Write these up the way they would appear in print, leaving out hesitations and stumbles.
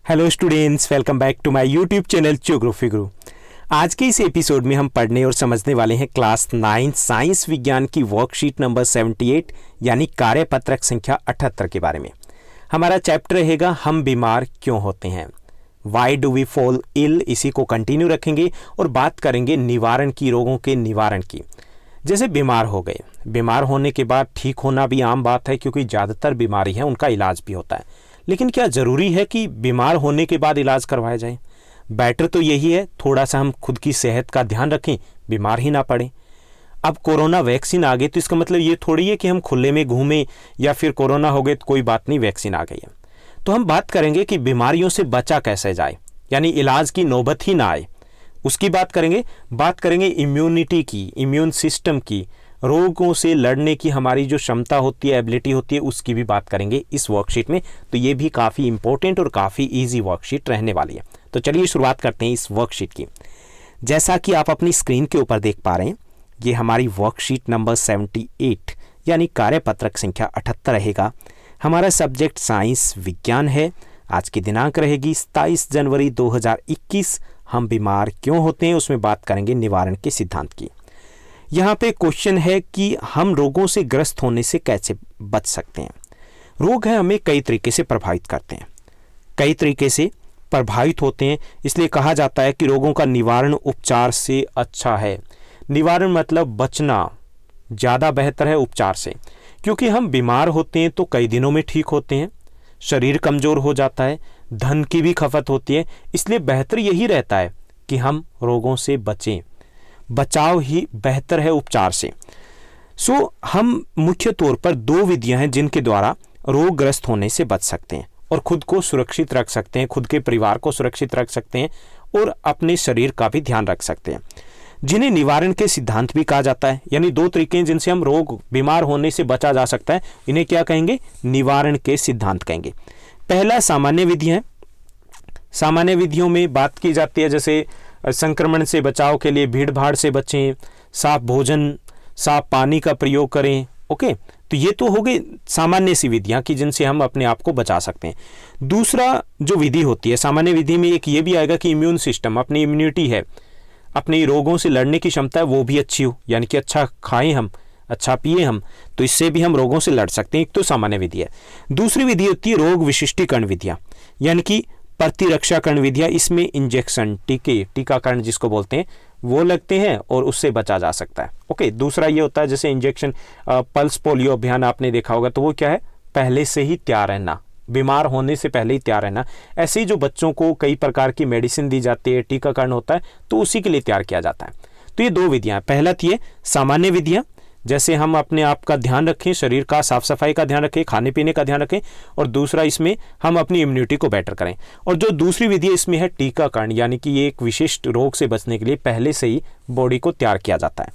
Hello students, welcome back to my YouTube channel geography Guru. आज के इस एपिसोड में हम पढ़ने और समझने वाले हैं क्लास 9 साइंस विज्ञान की वर्कशीट नंबर 78 यानी कार्यपत्रक संख्या 78 के बारे में। हमारा चैप्टर रहेगा हम बीमार क्यों होते हैं, why do we fall ill. इसी को कंटिन्यू रखेंगे और बात करेंगे निवारण की, रोगों के निवारण की। जैसे बीमार हो गए, बीमार होने के बाद ठीक होना भी आम बात है क्योंकि ज़्यादातर बीमारी है उनका इलाज भी होता है। लेकिन क्या ज़रूरी है कि बीमार होने के बाद इलाज करवाया जाए? बेटर तो यही है थोड़ा सा हम खुद की सेहत का ध्यान रखें, बीमार ही ना पड़े। अब कोरोना वैक्सीन आ गई तो इसका मतलब ये थोड़ी है कि हम खुले में घूमें या फिर कोरोना हो गए तो कोई बात नहीं, वैक्सीन आ गई है। तो हम बात करेंगे कि बीमारियों से बचा कैसे जाए, यानी इलाज की नौबत ही ना आए, उसकी बात करेंगे इम्यूनिटी की, इम्यून सिस्टम की, रोगों से लड़ने की हमारी जो क्षमता होती है, एबिलिटी होती है, उसकी भी बात करेंगे इस वर्कशीट में। तो ये भी काफ़ी इंपॉर्टेंट और काफ़ी इजी वर्कशीट रहने वाली है। तो चलिए शुरुआत करते हैं इस वर्कशीट की। जैसा कि आप अपनी स्क्रीन के ऊपर देख पा रहे हैं, ये हमारी वर्कशीट नंबर 78 यानी कार्यपत्रक संख्या 78 रहेगा। हमारा सब्जेक्ट साइंस विज्ञान है। आज की दिनांक रहेगी 27 जनवरी 2021। हम बीमार क्यों होते हैं, उसमें बात करेंगे निवारण के सिद्धांत की। यहाँ पे क्वेश्चन है कि हम रोगों से ग्रस्त होने से कैसे बच सकते हैं। रोग है हमें कई तरीके से प्रभावित करते हैं, कई तरीके से प्रभावित होते हैं। इसलिए कहा जाता है कि रोगों का निवारण उपचार से अच्छा है। निवारण मतलब बचना ज़्यादा बेहतर है उपचार से, क्योंकि हम बीमार होते हैं तो कई दिनों में ठीक होते हैं, शरीर कमज़ोर हो जाता है, धन की भी खपत होती है। इसलिए बेहतर यही रहता है कि हम रोगों से बचें, बचाव ही बेहतर है उपचार से। हम मुख्य तौर पर दो विधियां हैं जिनके द्वारा रोगग्रस्त होने से बच सकते हैं और खुद को सुरक्षित रख सकते हैं, खुद के परिवार को सुरक्षित रख सकते हैं और अपने शरीर का भी ध्यान रख सकते हैं, जिन्हें निवारण के सिद्धांत भी कहा जाता है। यानी दो तरीके हैं जिनसे हम रोग बीमार होने से बचा जा सकता है, इन्हें क्या कहेंगे? निवारण के सिद्धांत कहेंगे। पहला सामान्य विधि है। सामान्य विधियों में बात की जाती है जैसे संक्रमण से बचाव के लिए भीड़ भाड़ से बचें, साफ भोजन, साफ पानी का प्रयोग करें। ओके, तो ये तो हो गई सामान्य सी विधियां कि जिनसे हम अपने आप को बचा सकते हैं। दूसरा जो विधि होती है सामान्य विधि में, एक ये भी आएगा कि इम्यून सिस्टम, अपनी इम्यूनिटी है, अपनी रोगों से लड़ने की क्षमता है, वो भी अच्छी हो, यानी कि अच्छा खाएं हम, अच्छा पिए हम, तो इससे भी हम रोगों से लड़ सकते हैं। एक तो सामान्य विधि है। दूसरी विधि होती है रोग विशिष्टीकरण विधियां, यानी कि प्रतिरक्षाकरण विधियां। इसमें इंजेक्शन, टीकाकरण जिसको बोलते हैं, वो लगते हैं और उससे बचा जा सकता है। ओके, दूसरा ये होता है जैसे इंजेक्शन, पल्स पोलियो अभियान आपने देखा होगा, तो वो क्या है? पहले से ही तैयार रहना, बीमार होने से पहले ही तैयार रहना। ऐसे ही जो बच्चों को कई प्रकार की मेडिसिन दी जाती है, टीकाकरण होता है, तो उसी के लिए तैयार किया जाता है। तो ये दो विधियां, पहला थी सामान्य विधियां, जैसे हम अपने आप का ध्यान रखें, शरीर का साफ सफाई का ध्यान रखें, खाने पीने का ध्यान रखें, और दूसरा इसमें हम अपनी इम्यूनिटी को बेटर करें। और जो दूसरी विधि इसमें है टीकाकरण, यानी कि ये एक विशिष्ट रोग से बचने के लिए पहले से ही बॉडी को तैयार किया जाता है।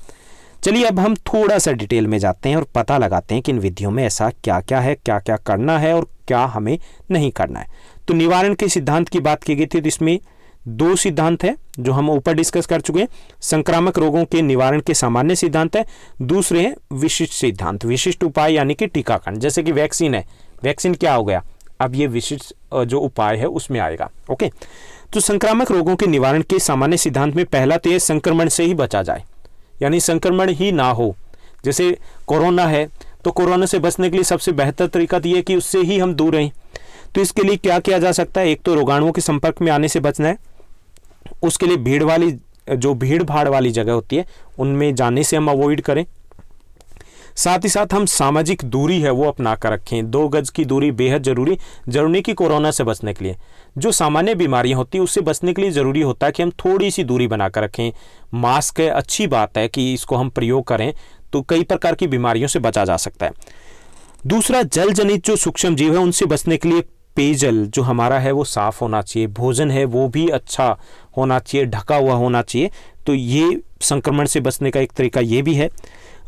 चलिए अब हम थोड़ा सा डिटेल में जाते हैं और पता लगाते हैं कि इन विधियों में ऐसा क्या क्या है, क्या क्या करना है और क्या हमें नहीं करना है। तो निवारण के सिद्धांत की बात की गई थी, तो इसमें दो सिद्धांत है जो हम ऊपर डिस्कस कर चुके हैं। संक्रामक रोगों के निवारण के सामान्य सिद्धांत है, दूसरे हैं विशिष्ट सिद्धांत, विशिष्ट उपाय यानी कि टीकाकरण। जैसे कि वैक्सीन है, वैक्सीन क्या हो गया, अब ये विशिष्ट जो उपाय है उसमें आएगा। ओके, तो संक्रामक रोगों के निवारण के सामान्य सिद्धांत में पहला तो ये संक्रमण से ही बचा जाए, यानी संक्रमण ही ना हो। जैसे कोरोना है तो कोरोना से बचने के लिए सबसे बेहतर तरीका तो ये कि उससे ही हम दूर रहें। तो इसके लिए क्या किया जा सकता है? एक तो रोगाणुओं के संपर्क में आने से बचना है, उसके लिए भीड़ भाड़ वाली जगह होती है उनमें जाने से हम अवॉइड करें। साथ ही साथ हम सामाजिक दूरी है वो अपना कर रखें, 2 गज की दूरी बेहद जरूरी की कोरोना से बचने के लिए। जो सामान्य बीमारियां होती है उससे बचने के लिए ज़रूरी होता है कि हम थोड़ी सी दूरी बना कर रखें। मास्क है, अच्छी बात है कि इसको हम प्रयोग करें, तो कई प्रकार की बीमारियों से बचा जा सकता है। दूसरा, जल जनित जो सूक्ष्म जीव है उनसे बचने के लिए पेयजल जो हमारा है वो साफ होना चाहिए, भोजन है वो भी अच्छा होना चाहिए, ढका हुआ होना चाहिए। तो ये संक्रमण से बचने का एक तरीका ये भी है।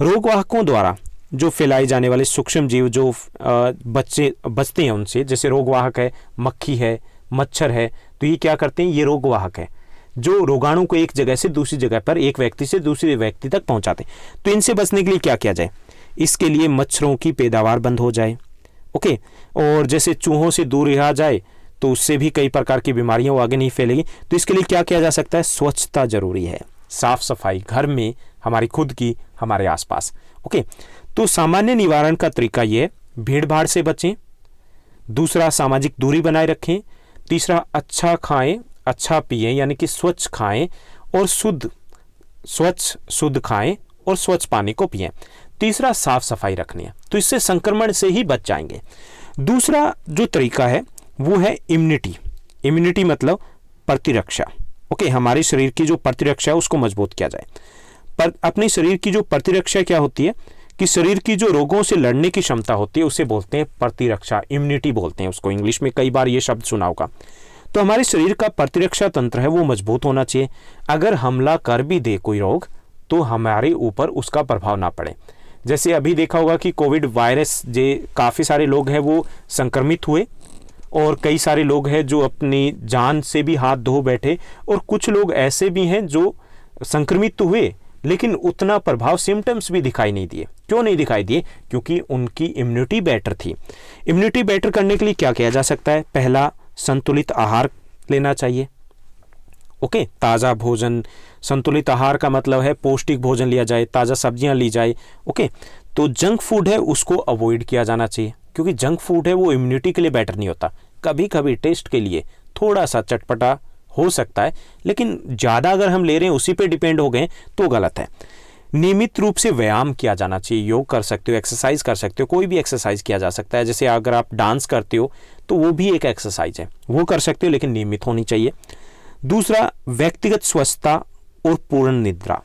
रोगवाहकों द्वारा जो फैलाए जाने वाले सूक्ष्म जीव जो बचते हैं उनसे, जैसे रोगवाहक है, मक्खी है, मच्छर है, तो ये क्या करते हैं? ये रोगवाहक है जो रोगाणु को एक जगह से दूसरी जगह पर, एक व्यक्ति से दूसरे व्यक्ति तक पहुंचाते हैं। तो इनसे बचने के लिए क्या किया जाए? इसके लिए मच्छरों की पैदावार बंद हो जाए। ओके, और जैसे चूहों से दूर रहा जाए तो उससे भी कई प्रकार की बीमारियां वो आगे नहीं फैलेगी। तो इसके लिए क्या किया जा सकता है, स्वच्छता जरूरी है, साफ सफाई घर में, हमारी खुद की, हमारे आसपास। ओके, तो सामान्य निवारण का तरीका ये है, भीड़ भाड़ से बचें, दूसरा सामाजिक दूरी बनाए रखें, तीसरा अच्छा खाएं, अच्छा पिएं यानी कि स्वच्छ खाएं और स्वच्छ शुद्ध खाएं और स्वच्छ पानी को पिएं, तीसरा साफ सफाई रखनी है। तो इससे संक्रमण से ही बच जाएंगे। दूसरा जो तरीका है वो है इम्यूनिटी मतलब प्रतिरक्षा। ओके, हमारे शरीर की जो प्रतिरक्षा है उसको मजबूत किया जाए। पर अपने शरीर की जो प्रतिरक्षा क्या होती है कि शरीर की जो रोगों से लड़ने की क्षमता होती है उसे बोलते हैं प्रतिरक्षा, इम्यूनिटी बोलते हैं उसको। इंग्लिश में कई बार ये शब्द सुना होगा। तो हमारे शरीर का प्रतिरक्षा तंत्र है वो मजबूत होना चाहिए। अगर हमला कर भी दे कोई रोग तो हमारे ऊपर उसका प्रभाव ना पड़े। जैसे अभी देखा होगा कि कोविड वायरस जे काफ़ी सारे लोग हैं वो संक्रमित हुए और कई सारे लोग हैं जो अपनी जान से भी हाथ धो बैठे, और कुछ लोग ऐसे भी हैं जो संक्रमित तो हुए लेकिन उतना प्रभाव, सिम्टम्स भी दिखाई नहीं दिए। क्यों नहीं दिखाई दिए? क्योंकि उनकी इम्यूनिटी बेटर थी। इम्यूनिटी बेटर करने के लिए क्या किया जा सकता है? पहला, संतुलित आहार लेना चाहिए। ओके, ताज़ा भोजन, संतुलित आहार का मतलब है पौष्टिक भोजन लिया जाए, ताज़ा सब्जियां ली जाए। ओके, तो जंक फूड है उसको अवॉइड किया जाना चाहिए, क्योंकि जंक फूड है वो इम्यूनिटी के लिए बेटर नहीं होता। कभी कभी टेस्ट के लिए थोड़ा सा चटपटा हो सकता है, लेकिन ज़्यादा अगर हम ले रहे हैं उसी पे डिपेंड हो गए तो गलत है। नियमित रूप से व्यायाम किया जाना चाहिए। योग कर सकते हो, एक्सरसाइज कर सकते हो, कोई भी एक्सरसाइज किया जा सकता है। जैसे अगर आप डांस करते हो तो वो भी एक एक्सरसाइज है, वो कर सकते हो, लेकिन नियमित होनी चाहिए। दूसरा, व्यक्तिगत स्वच्छता और पूर्ण निद्रा।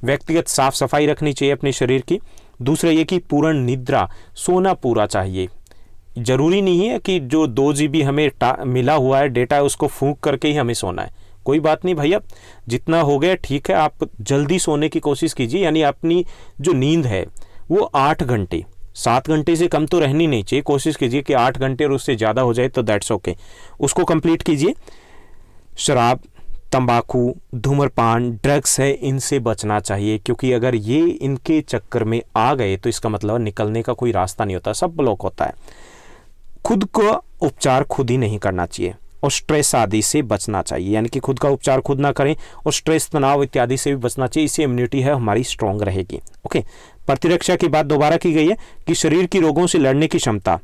व्यक्तिगत साफ सफाई रखनी चाहिए अपने शरीर की। दूसरा ये कि पूर्ण निद्रा, सोना पूरा चाहिए। जरूरी नहीं है कि जो 2 GB हमें मिला हुआ है डेटा है उसको फूंक करके ही हमें सोना है। कोई बात नहीं भैया, जितना हो गया ठीक है, आप जल्दी सोने की कोशिश कीजिए। यानी अपनी जो नींद है वो 8 घंटे, 7 घंटे से कम तो रहनी नहीं चाहिए। कोशिश कीजिए कि 8 घंटे और उससे ज़्यादा हो जाए तो दैट्स ओके, उसको कंप्लीट कीजिए। शराब, तंबाकू, धूम्रपान, ड्रग्स है, इनसे बचना चाहिए, क्योंकि अगर ये इनके चक्कर में आ गए तो इसका मतलब निकलने का कोई रास्ता नहीं होता, सब ब्लॉक होता है। खुद का उपचार खुद ही नहीं करना चाहिए और स्ट्रेस आदि से बचना चाहिए, यानी कि खुद का उपचार खुद ना करें और स्ट्रेस, तनाव इत्यादि से भी बचना चाहिए। इससे इम्यूनिटी है हमारी स्ट्रांग रहेगी। ओके, प्रतिरक्षा की बात दोबारा की गई है कि शरीर की रोगों से लड़ने की क्षमता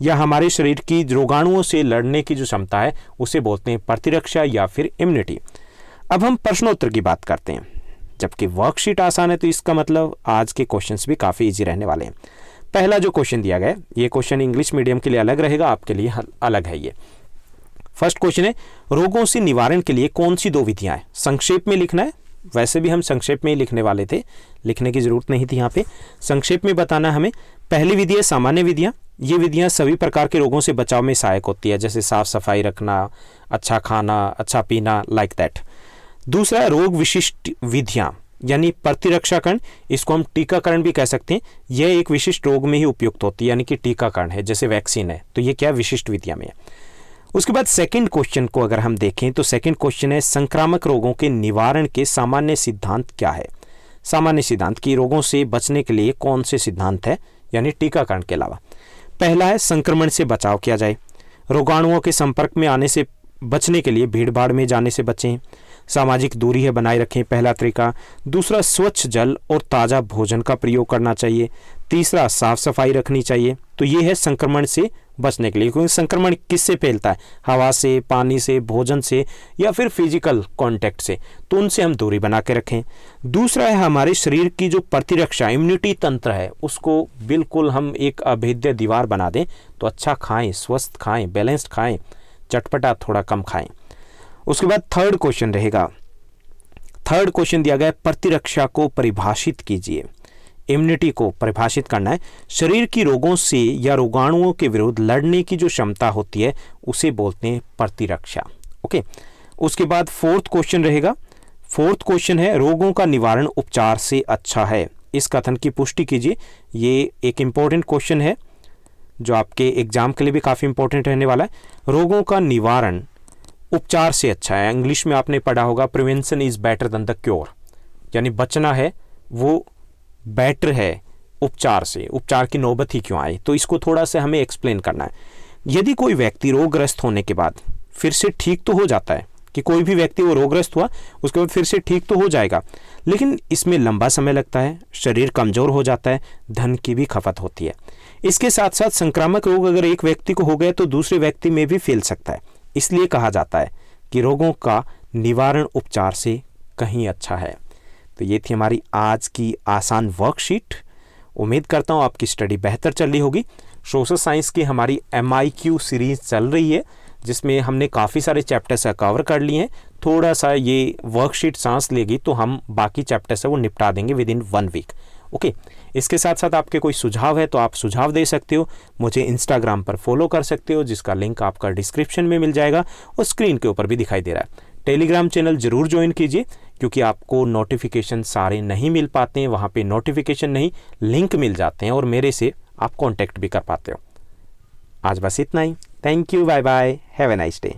या हमारे शरीर की रोगाणुओं से लड़ने की जो क्षमता है उसे बोलते हैं प्रतिरक्षा या फिर इम्यूनिटी। अब हम प्रश्नोत्तर की बात करते हैं। जबकि वर्कशीट आसान है तो इसका मतलब आज के क्वेश्चंस भी काफ़ी इजी रहने वाले हैं। पहला जो क्वेश्चन दिया गया, ये क्वेश्चन इंग्लिश मीडियम के लिए अलग रहेगा, आपके लिए अलग है। ये फर्स्ट क्वेश्चन है, रोगों से निवारण के लिए कौन सी 2 विधियां हैं? संक्षेप में लिखना है, वैसे भी हम संक्षेप में ही लिखने वाले थे, लिखने की जरूरत नहीं थी यहाँ पे, संक्षेप में बताना हमें। पहली विधि है सामान्य विधियां। ये विधियां सभी प्रकार के रोगों से बचाव में सहायक होती है, जैसे साफ सफाई रखना, अच्छा खाना, अच्छा पीना, लाइक दैट। दूसरा, रोग विशिष्ट विधियां यानी प्रतिरक्षाकरण, इसको हम टीकाकरण भी कह सकते हैं। यह एक विशिष्ट रोग में ही उपयुक्त होती है, यानी कि टीकाकरण है, जैसे वैक्सीन है, तो ये क्या विशिष्ट विधियां में है। उसके बाद सेकंड क्वेश्चन को अगर हम देखें तो सेकंड क्वेश्चन है, संक्रामक रोगों के निवारण के सामान्य सिद्धांत क्या है? सामान्य सिद्धांत की रोगों से बचने के लिए कौन से सिद्धांत है, यानी टीकाकरण के अलावा। पहला है, संक्रमण से बचाव किया जाए, रोगाणुओं के संपर्क में आने से बचने के लिए भीड़ भाड़ में जाने से बचें, सामाजिक दूरी है बनाए रखें, पहला तरीका। दूसरा, स्वच्छ जल और ताज़ा भोजन का प्रयोग करना चाहिए। तीसरा, साफ सफाई रखनी चाहिए। तो ये है संक्रमण से बचने के लिए, क्योंकि संक्रमण किससे फैलता है? हवा से, पानी से, भोजन से या फिर फिजिकल कांटेक्ट से, तो उनसे हम दूरी बना के रखें। दूसरा है, हमारे शरीर की जो प्रतिरक्षा इम्यूनिटी तंत्र है उसको बिल्कुल हम एक अभेद्य दीवार बना दें। तो अच्छा खाएं, स्वस्थ खाएं, बैलेंस्ड खाएं, चटपटा थोड़ा कम खाएं। उसके बाद थर्ड क्वेश्चन रहेगा, थर्ड क्वेश्चन दिया गया है, प्रतिरक्षा को परिभाषित कीजिए। इम्यूनिटी को परिभाषित करना है। शरीर की रोगों से या रोगाणुओं के विरुद्ध लड़ने की जो क्षमता होती है उसे बोलते हैं प्रतिरक्षा। ओके, उसके बाद फोर्थ क्वेश्चन रहेगा। फोर्थ क्वेश्चन है, रोगों का निवारण उपचार से अच्छा है। इस कथन की पुष्टि कीजिए। ये एक इंपॉर्टेंट क्वेश्चन है जो आपके एग्जाम के लिए भी काफ़ी इंपॉर्टेंट रहने वाला है। रोगों का निवारण उपचार से अच्छा है। इंग्लिश में आपने पढ़ा होगा, prevention is better than the cure, यानी बचना है वो बेटर है उपचार से। उपचार की नौबत ही क्यों आए, तो इसको थोड़ा सा हमें एक्सप्लेन करना है। यदि कोई व्यक्ति रोगग्रस्त होने के बाद फिर से ठीक तो हो जाता है, कि कोई भी व्यक्ति वो रोगग्रस्त हुआ उसके बाद फिर से ठीक तो हो जाएगा, लेकिन इसमें लंबा समय लगता है, शरीर कमज़ोर हो जाता है, धन की भी खपत होती है। इसके साथ साथ संक्रामक रोग अगर एक व्यक्ति को हो गया तो दूसरे व्यक्ति में भी फैल सकता है। इसलिए कहा जाता है कि रोगों का निवारण उपचार से कहीं अच्छा है। तो ये थी हमारी आज की आसान वर्कशीट। उम्मीद करता हूँ आपकी स्टडी बेहतर चल रही होगी। सोशल साइंस की हमारी MIQ सीरीज़ चल रही है, जिसमें हमने काफ़ी सारे चैप्टर्स कवर कर लिए हैं। थोड़ा सा ये वर्कशीट सांस लेगी तो हम बाकी चैप्टर्स है वो निपटा देंगे विद इन 1 वीक। ओके, इसके साथ साथ आपके कोई सुझाव है तो आप सुझाव दे सकते हो। मुझे इंस्टाग्राम पर फॉलो कर सकते हो, जिसका लिंक आपका डिस्क्रिप्शन में मिल जाएगा और स्क्रीन के ऊपर भी दिखाई दे रहा है। टेलीग्राम चैनल ज़रूर ज्वाइन कीजिए, क्योंकि आपको नोटिफिकेशन सारे नहीं मिल पाते हैं, वहाँ पे नोटिफिकेशन नहीं लिंक मिल जाते हैं और मेरे से आप कांटेक्ट भी कर पाते हो। आज बस इतना ही। Thank you, bye bye, have a nice day.